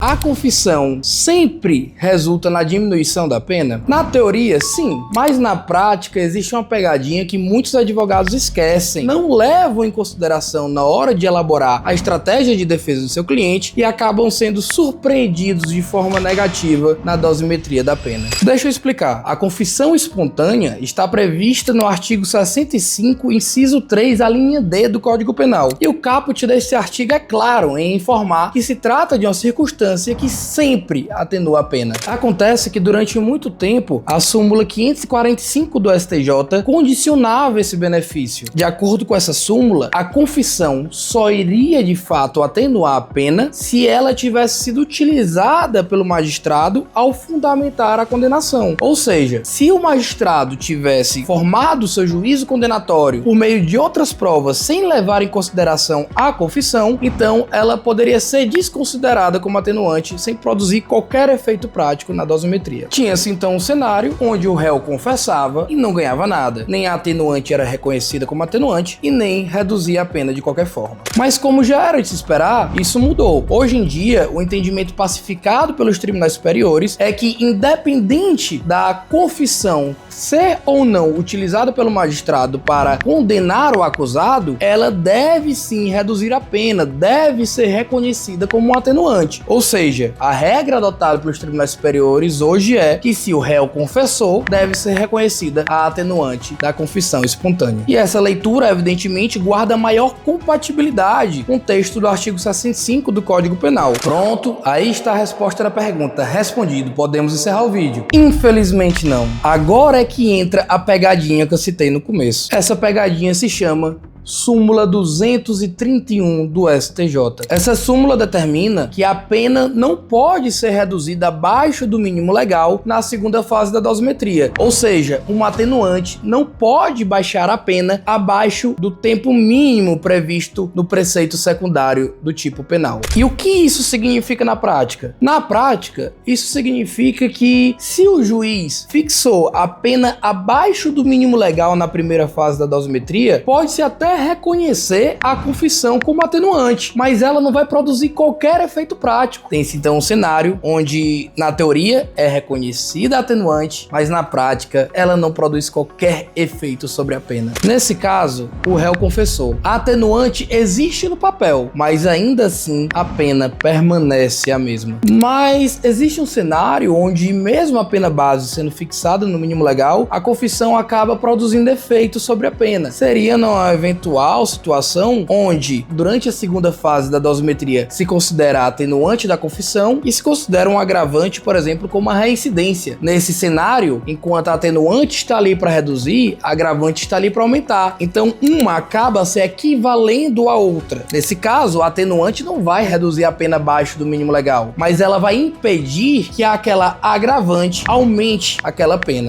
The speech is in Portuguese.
A confissão sempre resulta na diminuição da pena? Na teoria, sim, mas na prática existe uma pegadinha que muitos advogados esquecem, não levam em consideração na hora de elaborar a estratégia de defesa do seu cliente e acabam sendo surpreendidos de forma negativa na dosimetria da pena. Deixa eu explicar. A confissão espontânea está prevista no artigo 65, inciso 3, a linha D do Código Penal. E o caput desse artigo é claro em informar que se trata de uma circunstância que sempre atenua a pena. Acontece que durante muito tempo a súmula 545 do STJ condicionava esse benefício. De acordo com essa súmula, a confissão só iria de fato atenuar a pena se ela tivesse sido utilizada pelo magistrado ao fundamentar a condenação. Ou seja, se o magistrado tivesse formado seu juízo condenatório por meio de outras provas sem levar em consideração a confissão, então ela poderia ser desconsiderada como atenuante sem produzir qualquer efeito prático na dosimetria. Tinha-se então um cenário onde o réu confessava e não ganhava nada. Nem a atenuante era reconhecida como atenuante e nem reduzia a pena de qualquer forma. Mas como já era de se esperar, isso mudou. Hoje em dia, o entendimento pacificado pelos tribunais superiores é que, independente da confissão ser ou não utilizada pelo magistrado para condenar o acusado, ela deve sim reduzir a pena, deve ser reconhecida como um atenuante. Ou seja, a regra adotada pelos tribunais superiores hoje é que se o réu confessou, deve ser reconhecida a atenuante da confissão espontânea. E essa leitura, evidentemente, guarda maior compatibilidade com o texto do artigo 65 do Código Penal. Pronto, aí está a resposta da pergunta. Respondido, podemos encerrar o vídeo? Infelizmente não. Agora é que entra a pegadinha que eu citei no começo. Essa pegadinha se chama súmula 231 do STJ. Essa súmula determina que a pena não pode ser reduzida abaixo do mínimo legal na segunda fase da dosimetria. Ou seja, um atenuante não pode baixar a pena abaixo do tempo mínimo previsto no preceito secundário do tipo penal. E o que isso significa na prática? Na prática, isso significa que se o juiz fixou a pena abaixo do mínimo legal na primeira fase da dosimetria, pode-se até reconhecer a confissão como atenuante, mas ela não vai produzir qualquer efeito prático. Tem-se então um cenário onde, na teoria, é reconhecida a atenuante, mas na prática ela não produz qualquer efeito sobre a pena. Nesse caso, o réu confessou. A atenuante existe no papel, mas ainda assim a pena permanece a mesma. Mas existe um cenário onde, mesmo a pena base sendo fixada no mínimo legal, a confissão acaba produzindo efeito sobre a pena. Seria numa eventual situação onde, durante a segunda fase da dosimetria, se considera a atenuante da confissão e se considera um agravante, por exemplo, como a reincidência. Nesse cenário, enquanto a atenuante está ali para reduzir, a agravante está ali para aumentar. Então, uma acaba se equivalendo à outra. Nesse caso, a atenuante não vai reduzir a pena abaixo do mínimo legal, mas ela vai impedir que aquela agravante aumente aquela pena.